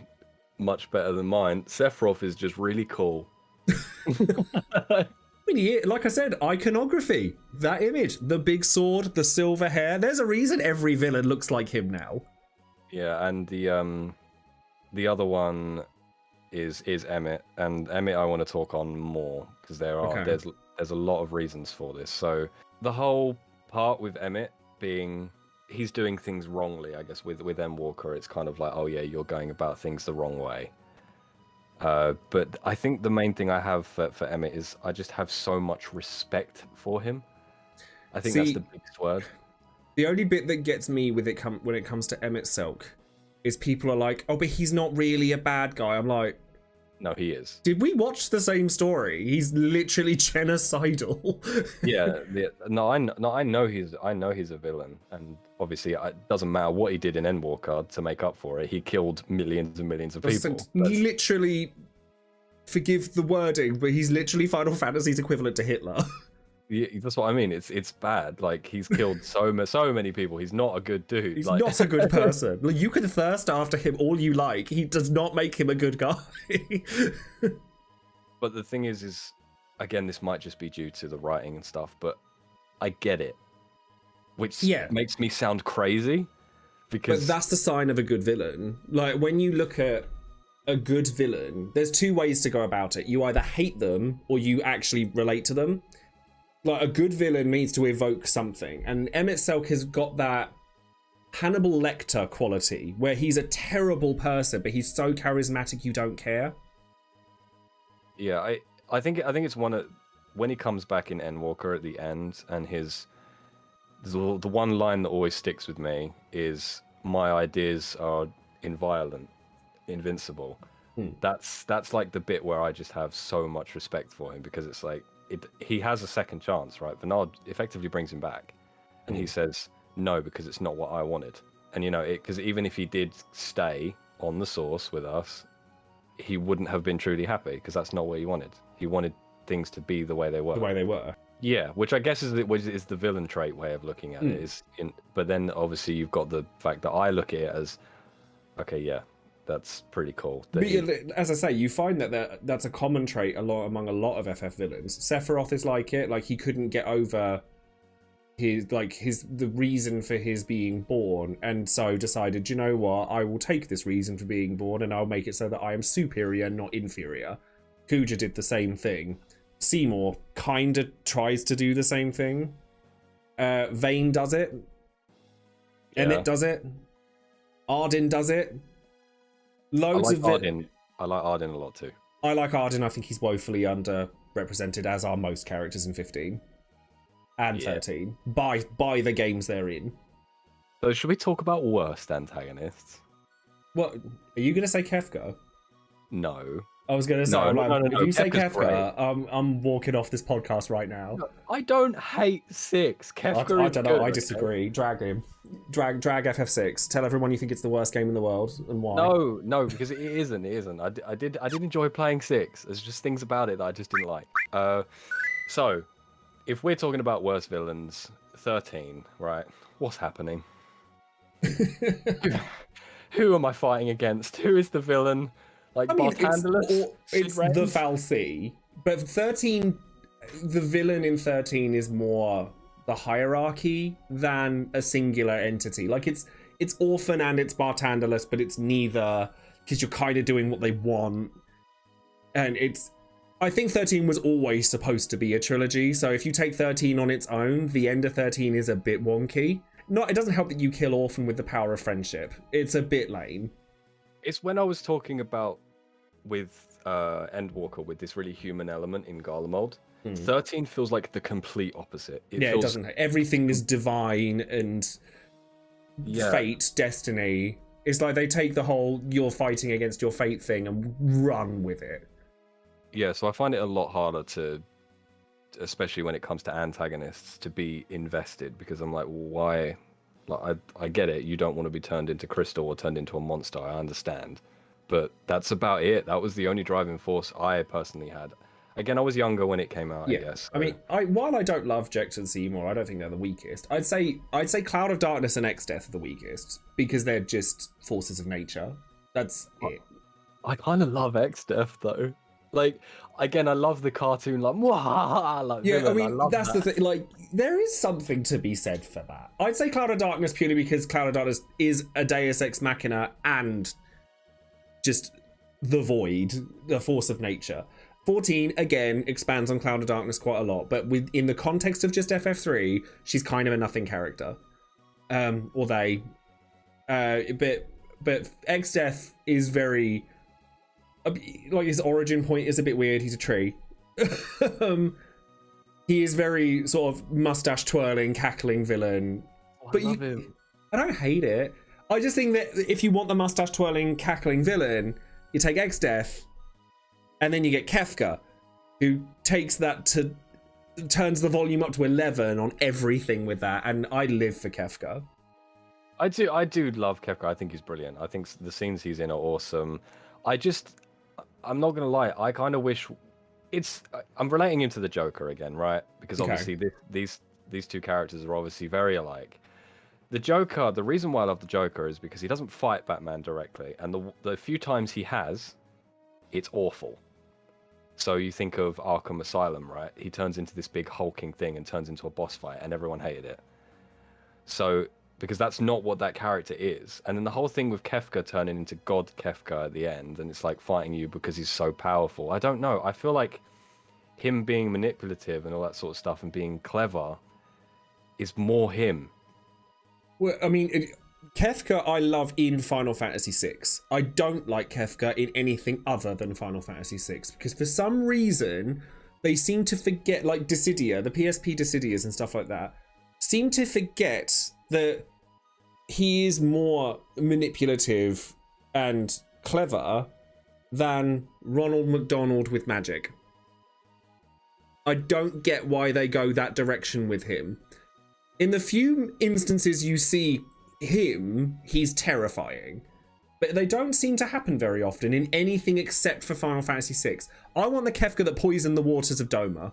much better than mine. Sephiroth is just really cool. I mean, like I said, iconography. That image, the big sword, the silver hair. There's a reason every villain looks like him now. Yeah, and the other one is Emmett, and Emmett I want to talk on more because there's a lot of reasons for this. So the whole part with Emmett being he's doing things wrongly, I guess with Endwalker, it's kind of like, oh yeah, you're going about things the wrong way. But I think the main thing I have for Emmett is I just have so much respect for him. I think that's the biggest word. The only bit that gets me with it when it comes to Emmett Selk is people are like, oh, but he's not really a bad guy. I'm like, no, he is. Did we watch the same story? He's literally genocidal. Yeah. I know he's a villain, and obviously it doesn't matter what he did in Endwalker to make up for it. He killed millions and millions of people. He literally, forgive the wording, but he's literally Final Fantasy's equivalent to Hitler. Yeah, that's what I mean. It's bad. Like, he's killed so many people. He's not a good dude. He's not a good person. Like, you can thirst after him all you like. He does not make him a good guy. But the thing is again, this might just be due to the writing and stuff, but I get it, which makes me sound crazy. But that's the sign of a good villain. Like, when you look at a good villain, there's two ways to go about it. You either hate them or you actually relate to them. Like, a good villain needs to evoke something, and Emmett Selk has got that Hannibal Lecter quality where he's a terrible person, but he's so charismatic you don't care. Yeah, I think it's one of when he comes back in Endwalker at the end, and the one line that always sticks with me is, "My ideas are inviolate, invincible." That's like the bit where I just have so much respect for him, because it's like he has a second chance, right? Bernard effectively brings him back, and he says no because it's not what I wanted. And because even if he did stay on the Source with us, he wouldn't have been truly happy, because that's not what he wanted. He wanted things to be the way they were. The way they were. Yeah, which I guess is the villain trait way of looking at it. But then obviously you've got the fact that I look at it as, okay, yeah, that's pretty cool. But as I say, you find that's a common trait among a lot of FF villains. Sephiroth is like it. Like, he couldn't get over the reason for his being born, and so decided, you know what, I will take this reason for being born and I'll make it so that I am superior, not inferior. Kuja did the same thing. Seymour kind of tries to do the same thing. Vayne does it. Emmett does it. Arden does it. Loads of Arden. I like Arden a lot too. I like Arden. I think he's woefully underrepresented, as are most characters in 15 and 13 by the games they're in. So should we talk about worst antagonists? What, are you going to say Kefka? No. I was going to say, no. If you say Kefka's Kefka, I'm walking off this podcast right now. No, I don't hate 6. Kefka I is don't know. good, I disagree. Drag him. Drag FF6. Tell everyone you think it's the worst game in the world and why. No, because it isn't. It isn't. I did enjoy playing 6. There's just things about it that I just didn't like. So, if we're talking about worst villains, 13, right? What's happening? Who am I fighting against? Who is the villain? Like, Barthandelus? It's the Fal'Cie, but 13, the villain in 13 is more the hierarchy than a singular entity. Like, it's Orphan and it's Barthandelus, but it's neither, because you're kind of doing what they want. And I think 13 was always supposed to be a trilogy, so if you take 13 on its own, the end of 13 is a bit wonky. It doesn't help that you kill Orphan with the power of friendship. It's a bit lame. It's when I was talking about with Endwalker, with this really human element in Garlemald. 13 feels like the complete opposite. It doesn't. Everything is divine and fate, destiny. It's like they take the whole you're fighting against your fate thing and run with it. Yeah, so I find it a lot harder to, especially when it comes to antagonists, to be invested, because I'm like, well, why? Like, I get it. You don't want to be turned into crystal or turned into a monster. I understand. But that's about it. That was the only driving force I personally had. Again, I was younger when it came out, I guess. So. I mean, while I don't love Jex and Seymour, I don't think they're the weakest. I'd say Cloud of Darkness and Exdeath are the weakest, because they're just forces of nature. That's it. I kind of love Exdeath, though. Like, again, I love the cartoon, like, like yeah, villain. I mean, that's the thing. Like, there is something to be said for that. I'd say Cloud of Darkness purely because Cloud of Darkness is a Deus Ex Machina and just the void, the force of nature. 14, again, expands on Cloud of Darkness quite a lot, but in the context of just FF3, she's kind of a nothing character. Or they. But Exdeath is very... like, his origin point is a bit weird. He's a tree. He is very sort of mustache twirling, cackling villain. I love him. I don't hate it. I just think that if you want the mustache twirling, cackling villain, you take Exdeath, and then you get Kefka, who takes that turns the volume up to 11 on everything with that, and I live for Kefka. I do love Kefka. I think he's brilliant. I think the scenes he's in are awesome. I'm not gonna lie, I kind of wish I'm relating him to the Joker again, right? Because obviously these two characters are obviously very alike. The Joker, the reason why I love the Joker is because he doesn't fight Batman directly, and the few times he has, it's awful. So you think of Arkham Asylum, right? He turns into this big hulking thing and turns into a boss fight, and everyone hated it. So, because that's not what that character is. And then the whole thing with Kefka turning into God Kefka at the end, and it's like fighting you because he's so powerful. I don't know. I feel like him being manipulative and all that sort of stuff and being clever is more him. Well, I mean, Kefka I love in Final Fantasy VI. I don't like Kefka in anything other than Final Fantasy VI, because for some reason they seem to forget, like Dissidia, the PSP Dissidias and stuff like that, seem to forget that he is more manipulative and clever than Ronald McDonald with magic. I don't get why they go that direction with him. In the few instances you see him, he's terrifying. But they don't seem to happen very often in anything except for Final Fantasy VI. I want the Kefka that poisoned the waters of Doma.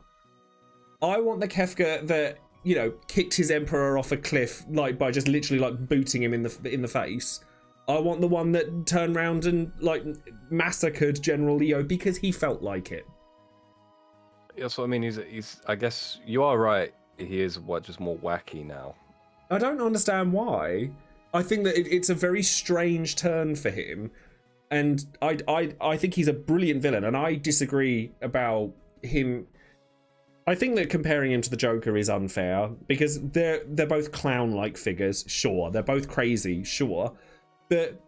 I want the Kefka that, you know, kicked his emperor off a cliff like by just literally like booting him in the face. I want the one that turned around and like massacred General Leo because he felt like it. That's what I mean. He's. I guess you are right. He is just more wacky now. I don't understand why. I think that it's a very strange turn for him, and I think he's a brilliant villain. And I disagree about him. I think that comparing him to the Joker is unfair because they're both clown-like figures. Sure, they're both crazy. Sure, but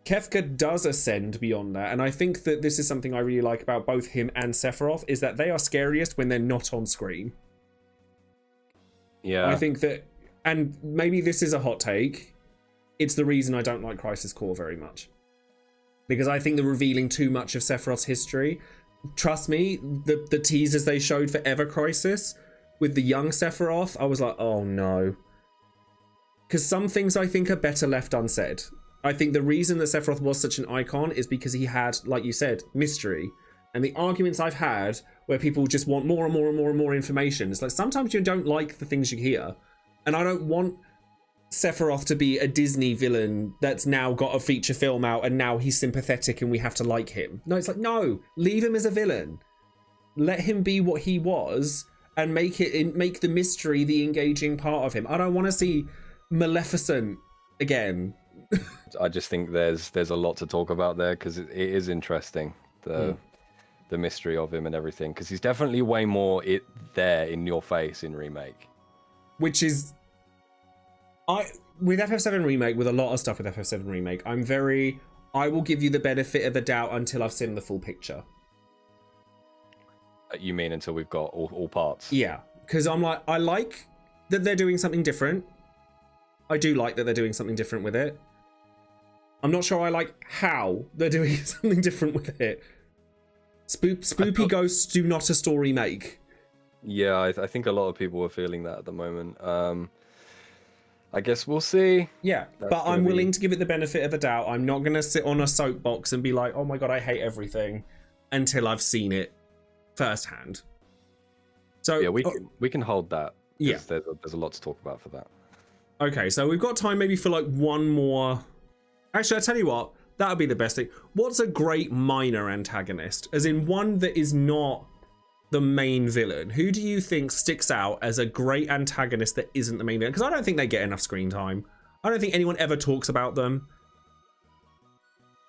Kefka does ascend beyond that, and I think that this is something I really like about both him and Sephiroth, is that they are scariest when they're not on screen. Yeah. I think that, and maybe this is a hot take, it's the reason I don't like Crisis Core very much. Because I think they're revealing too much of Sephiroth's history. Trust me, the teasers they showed for Ever Crisis with the young Sephiroth, I was like, oh no. Because some things I think are better left unsaid. I think the reason that Sephiroth was such an icon is because he had, like you said, mystery. And the arguments I've had where people just want more and more and more and more information, it's like sometimes you don't like the things you hear. And I don't want Sephiroth to be a Disney villain that's now got a feature film out and now he's sympathetic and we have to like him. No, it's like, no, leave him as a villain. Let him be what he was and make the mystery the engaging part of him. I don't want to see Maleficent again. I just think there's a lot to talk about there because it is interesting, the mystery of him and everything, because he's definitely way more there in your face in Remake. Which is, with FF7 Remake, with a lot of stuff with FF7 Remake, I will give you the benefit of the doubt until I've seen the full picture. You mean until we've got all parts? Yeah, because I'm like, I like that they're doing something different. I do like that they're doing something different with it. I'm not sure I like how they're doing something different with it. Spoopy ghosts do not a story make. Yeah, I think a lot of people are feeling that at the moment. I guess we'll see. Yeah, but I'm willing to give it the benefit of the doubt. I'm not going to sit on a soapbox and be like, oh my god, I hate everything, until I've seen it firsthand. So yeah, we can hold that. Yeah, there's a lot to talk about for that. Okay, so we've got time maybe for like one more. Actually, I tell you what, that would be the best thing. What's a great minor antagonist? As in one that is not the main villain. Who do you think sticks out as a great antagonist that isn't the main villain? Because I don't think they get enough screen time. I don't think anyone ever talks about them.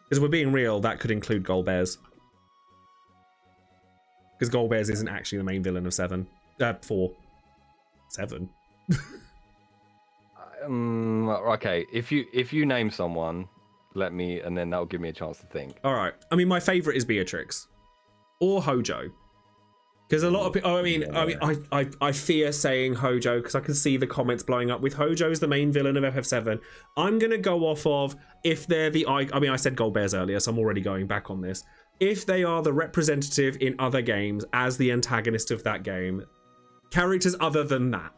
Because we're being real, that could include Golbears. Because Golbears isn't actually the main villain of 4. 7. Okay, if you name someone, let me, and then that'll give me a chance to think. All right. I mean, my favorite is Beatrix or Hojo, because a lot of people. I fear saying Hojo because I can see the comments blowing up with Hojo's the main villain of FF7. I'm gonna go off of if they're the. I mean, I said Goldbears earlier, so I'm already going back on this. If they are the representative in other games as the antagonist of that game, characters other than that.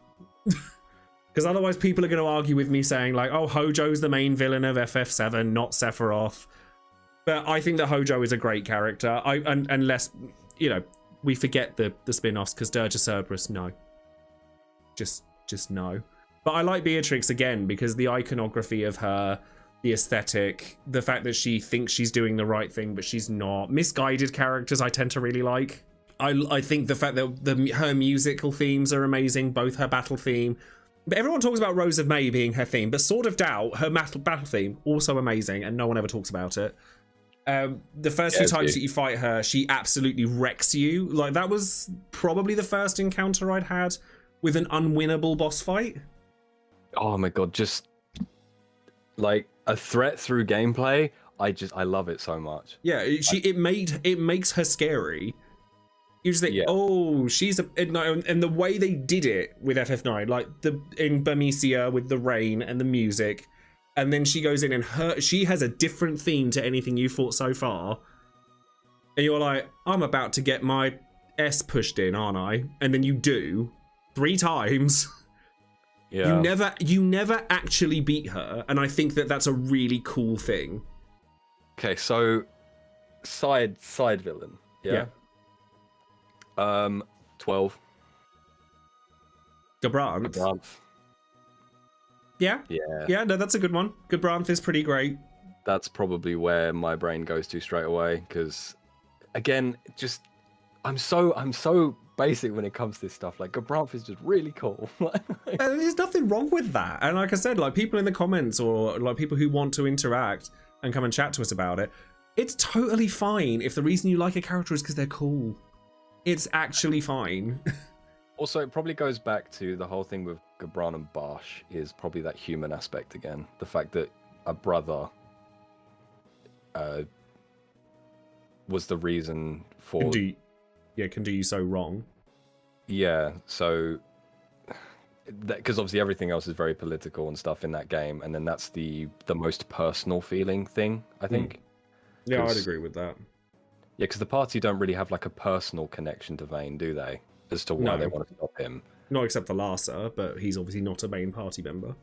Because otherwise people are going to argue with me saying like, oh, Hojo's the main villain of FF7, not Sephiroth. But I think that Hojo is a great character. Unless, you know, we forget the spin-offs, because Dirge of Cerberus, no. Just no. But I like Beatrix again, because the iconography of her, the aesthetic, the fact that she thinks she's doing the right thing, but she's not. Misguided characters I tend to really like. I think the fact that her musical themes are amazing, both her battle theme. But everyone talks about Rose of May being her theme, but Sword of Doubt, her battle theme, also amazing, and no one ever talks about it. The first few times that you fight her, she absolutely wrecks you. Like, that was probably the first encounter I'd had with an unwinnable boss fight. Oh my god, just like a threat through gameplay. I love it so much. Yeah, it makes her scary. You just think, oh, she's and the way they did it with FF9, like in Burmecia with the rain and the music, and then she goes in and she has a different theme to anything you fought so far. and you're like, I'm about to get my S pushed in, aren't I? And then you do 3 times. Yeah. You never actually beat her, and I think that that's a really cool thing. Okay, so side villain. Yeah. 12. Gabranth. Yeah. Yeah, no, that's a good one. Gabranth is pretty great. That's probably where my brain goes to straight away, because again, just I'm so basic when it comes to this stuff. Like, Gabranth is just really cool. There's nothing wrong with that. And like I said, like, people in the comments or like people who want to interact and come and chat to us about it, it's totally fine if the reason you like a character is because they're cool. It's actually fine. Also, it probably goes back to the whole thing with Gabran and Barsh is probably that human aspect again. The fact that a brother was the reason for... Can do you so wrong. Yeah, so... Because obviously everything else is very political and stuff in that game, and then that's the most personal feeling thing, I think. Yeah, I'd agree with that. Yeah, because the party don't really have like a personal connection to Vayne, do they? As to why they want to stop him. Not except for Larsa, but he's obviously not a main party member.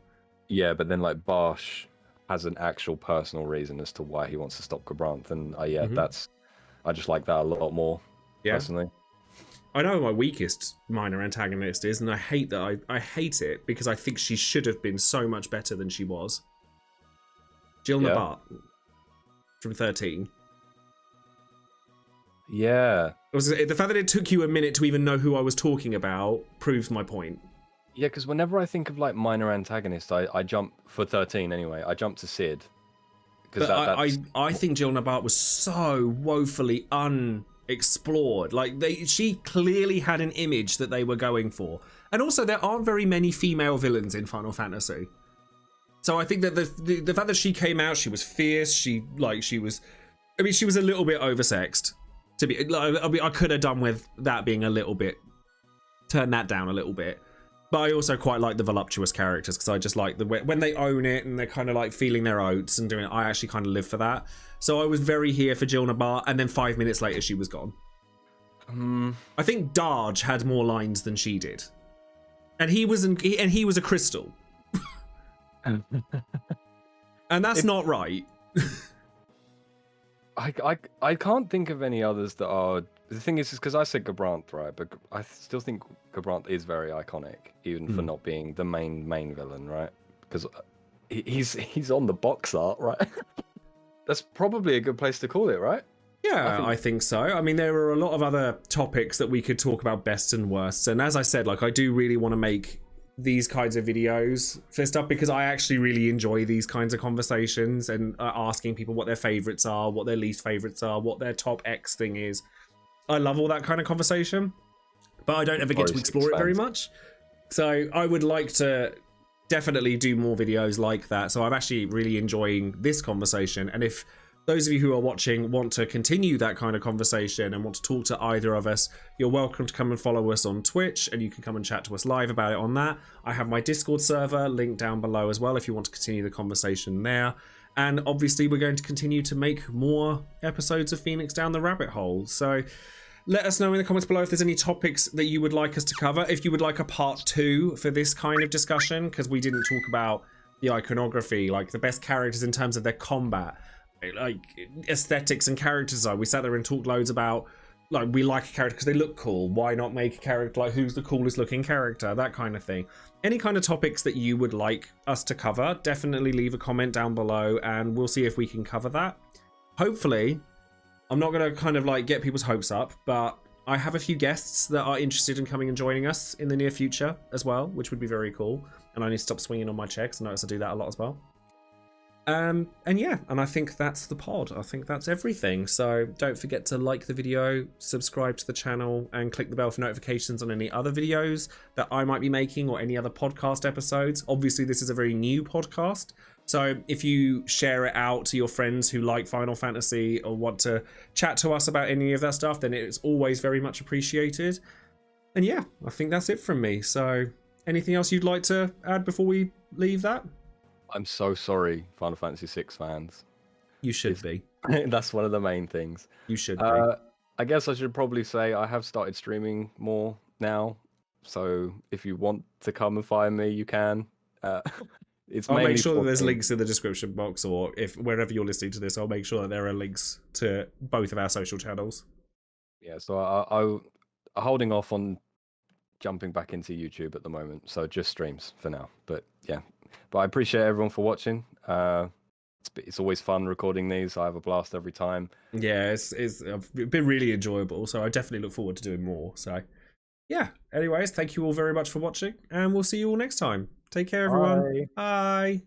Yeah, but then like Barsh has an actual personal reason as to why he wants to stop Gabranth, and I just like that a lot more, personally. I know my weakest minor antagonist is, and I hate that. I hate it because I think she should have been so much better than she was. Jill Nabat from 13. Yeah. The fact that it took you a minute to even know who I was talking about proves my point. Yeah, because whenever I think of like minor antagonist, I jump for 13 anyway. I jump to Sid. Because I think Jill Nabat was so woefully unexplored. Like she clearly had an image that they were going for, and also there aren't very many female villains in Final Fantasy. So I think that the fact that she came out, she was fierce. She was a little bit oversexed. To be, I could have done with that being a little bit, turn that down a little bit. But I also quite like the voluptuous characters because I just like the way when they own it and they're kind of like feeling their oats and doing it. I actually kind of live for that. So I was very here for Jill Nabat, and then 5 minutes later she was gone. I think Darge had more lines than she did, and he was a crystal, and that's not right. I can't think of any others that are... The thing is because I said Gabranth, right? But I still think Gabranth is very iconic, even for not being the main villain, right? Because he's on the box art, right? That's probably a good place to call it, right? Yeah, I think so. I mean, there are a lot of other topics that we could talk about, best and worst. And as I said, like, I do really want to make these kinds of videos for stuff because I actually really enjoy these kinds of conversations and asking people what their favorites are, what their least favorites are, what their top X thing is. I love all that kind of conversation, but I don't ever get to explore it very much. So I would like to definitely do more videos like that. So I'm actually really enjoying this conversation. And if those of you who are watching want to continue that kind of conversation and want to talk to either of us, you're welcome to come and follow us on Twitch, and you can come and chat to us live about it on that. I have my Discord server linked down below as well if you want to continue the conversation there. And obviously we're going to continue to make more episodes of Phoenix Down the Rabbit Hole. So let us know in the comments below if there's any topics that you would like us to cover. If you would like a part 2 for this kind of discussion, because we didn't talk about the iconography, like the best characters in terms of their combat, like aesthetics and character design. We sat there and talked loads about, like, we like a character because they look cool. Why not make a character like who's the coolest looking character? That kind of thing. Any kind of topics that you would like us to cover, definitely leave a comment down below and we'll see if we can cover that. Hopefully, I'm not going to kind of like get people's hopes up, but I have a few guests that are interested in coming and joining us in the near future as well, which would be very cool. And I need to stop swinging on my checks. I notice I do that a lot as well. And yeah, and I think that's the pod. I think that's everything. So don't forget to like the video, subscribe to the channel, and click the bell for notifications on any other videos that I might be making or any other podcast episodes. Obviously, this is a very new podcast. So if you share it out to your friends who like Final Fantasy or want to chat to us about any of that stuff, then it's always very much appreciated. And yeah, I think that's it from me. So anything else you'd like to add before we leave that? I'm so sorry, Final Fantasy 6 fans. You should be. That's one of the main things. You should be. I guess I should probably say I have started streaming more now. So if you want to come and find me, you can. It's I'll mainly make sure that there's talking- links in the description box, or if wherever you're listening to this, I'll make sure that there are links to both of our social channels. Yeah, so I'm holding off on jumping back into YouTube at the moment, so just streams for now. But yeah, I appreciate everyone for watching. It's always fun recording these. I have a blast every time. Yeah, it's been really enjoyable, so I definitely look forward to doing more. So yeah, anyways, thank you all very much for watching, and we'll see you all next time. Take care, everyone. Bye. Bye.